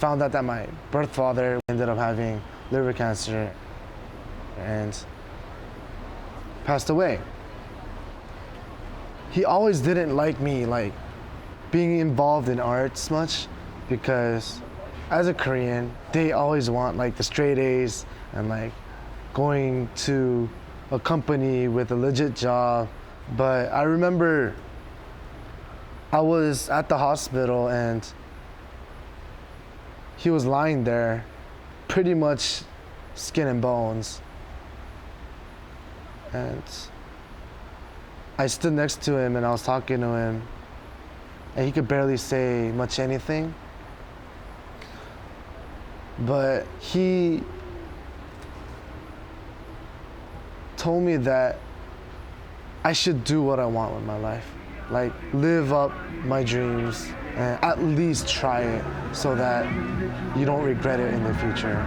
found out that my birth father ended up having liver cancer and passed away. He always didn't like me like being involved in arts much because as a Korean, they always want like the straight A's and like going to a company with a legit job. But I remember I was at the hospital and he was lying there, pretty much skin and bones. And I stood next to him and I was talking to him and he could barely say much anything. But he told me that I should do what I want with my life. Like live up my dreams and at least try it so that you don't regret it in the future.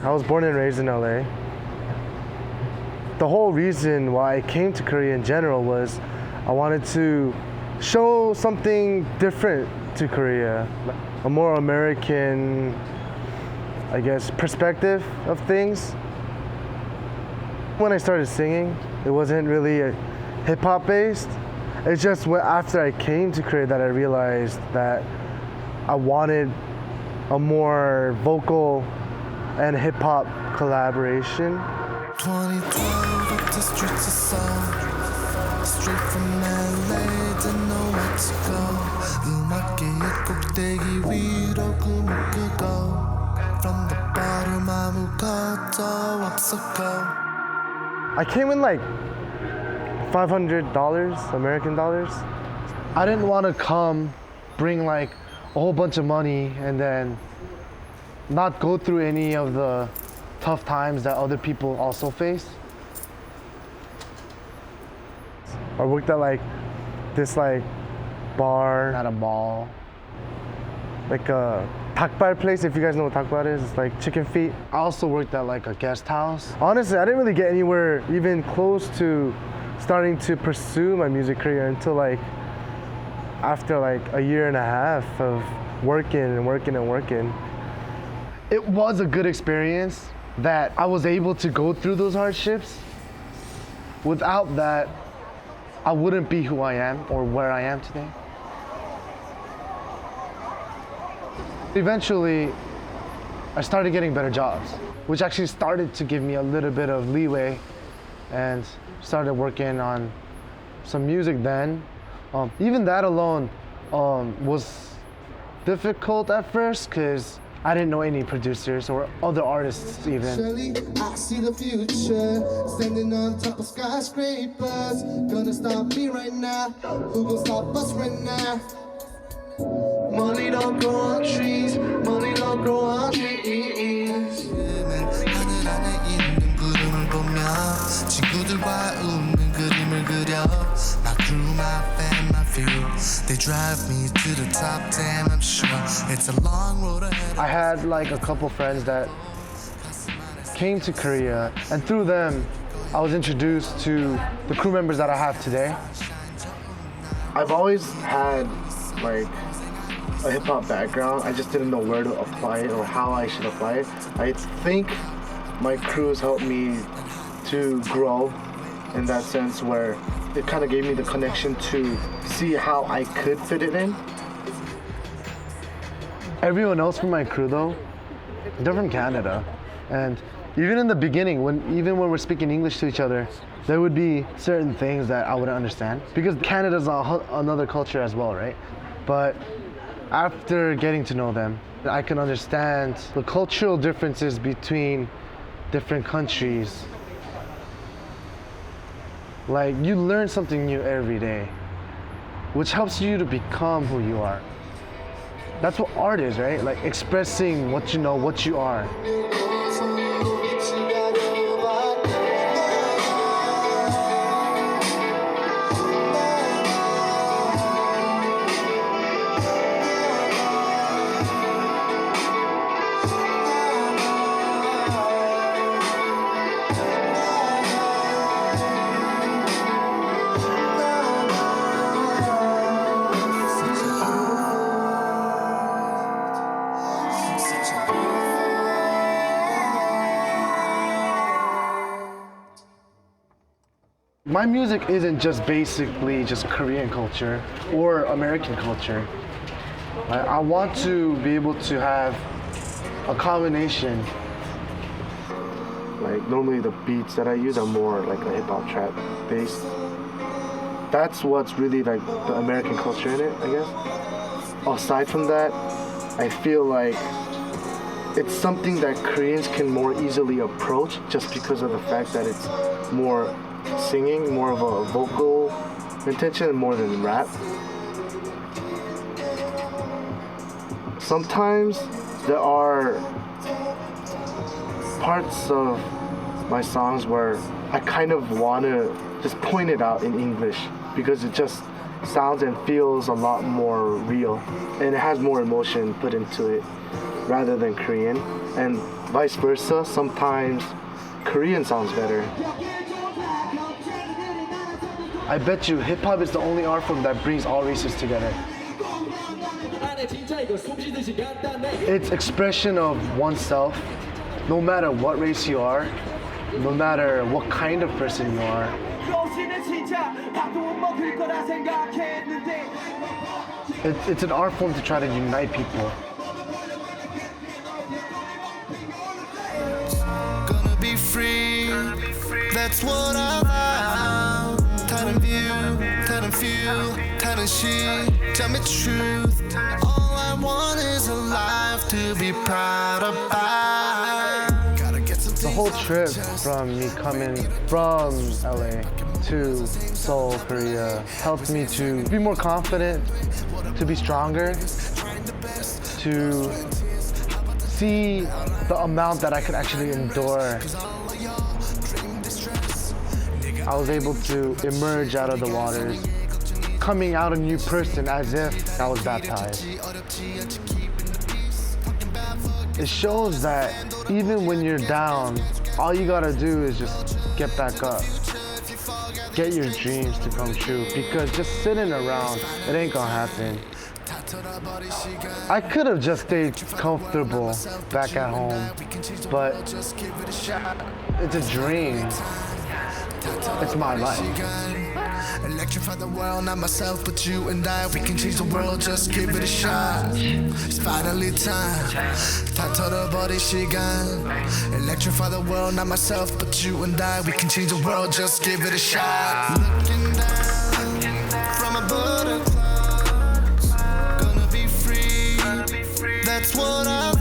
I was born and raised in LA. The whole reason why I came to Korea in general was I wanted to show something different to Korea, a more American, I guess, perspective of things. When I started singing, it wasn't really hip-hop based. It's just after I came to Korea that I realized that I wanted a more vocal and hip-hop collaboration. 2012 up the streets of Seoul, straight from LA, didn't know where to go. 음악계의 꼭대기 위로 꿈을 꾸고 from the bottom 아무것도 없었고. I came in like $500 American dollars. I didn't want to come, bring like a whole bunch of money and then not go through any of the tough times that other people also face. I worked at like this like bar at a mall, like a 닭발 place. If you guys know what 닭발 is, it's like chicken feet. I also worked at like a guest house. Honestly, I didn't really get anywhere even close to starting to pursue my music career until like after like a year and a half of working and working and working. It was a good experience that I was able to go through those hardships. Without that, I wouldn't be who I am or where I am today. Eventually, I started getting better jobs, which actually started to give me a little bit of leeway and started working on some music then. Even that alone was difficult at first because I didn't know any producers or other artists even. Surely I see the future, standing on top of skyscrapers. Gonna stop me right now, who gon' stop us right now? Money don't grow on trees, money don't grow on trees. 하늘 안에 있는 구름을 보며 친구들과 웃는 그림을 그려. My crew, my fam, my few, they drive me to the top 10. I'm sure it's a long road ahead. I had like a couple friends that came to Korea, and through them, I was introduced to the crew members that I have today. I've always had like a hip-hop background. I just didn't know where to apply it or how I should apply it. I think my crews helped me to grow in that sense where it kind of gave me the connection to see how I could fit it in. Everyone else from my crew though, they're from Canada. And even in the beginning, even when we're speaking English to each other, there would be certain things that I wouldn't understand because Canada's another culture as well, right? But after getting to know them, I can understand the cultural differences between different countries. Like, you learn something new every day, which helps you to become who you are. That's what art is, right? Like expressing what you know, what you are. My music isn't just basically just Korean culture or American culture. I want to be able to have a combination. Like normally the beats that I use are more like a hip hop trap based. That's what's really like the American culture in it, I guess. Aside from that, I feel like it's something that Koreans can more easily approach just because of the fact that it's more singing, more of a vocal intention more than rap. Sometimes there are parts of my songs where I kind of want to just point it out in English because it just sounds and feels a lot more real and it has more emotion put into it rather than Korean, and vice versa. Sometimes Korean sounds better. I bet you hip-hop is the only art form that brings all races together. It's expression of oneself, no matter what race you are, no matter what kind of person you are. It's an art form to try to unite people. Gonna be free, that's what I vow. Time view, time feel, time she. Tell me truth. All I want is a life to be proud about. Gotta get some. The whole trip from me coming from LA to Seoul, Korea, helped me to be more confident, to be stronger, to see the amount that I could actually endure. I was able to emerge out of the waters, coming out a new person as if I was baptized. It shows that even when you're down, all you gotta do is just get back up. Get your dreams to come true, because just sitting around, it ain't gonna happen. I could have just stayed comfortable back at home, but it's a dream. It's my life. Electrify the world, not myself, but you and I. We can change the world, just give it a shot. It's finally time. 버리 시간. Electrify the world, not myself, but you and I. We can change the world, just give it a shot. Looking down from a butterfly. Gonna be free. That's what I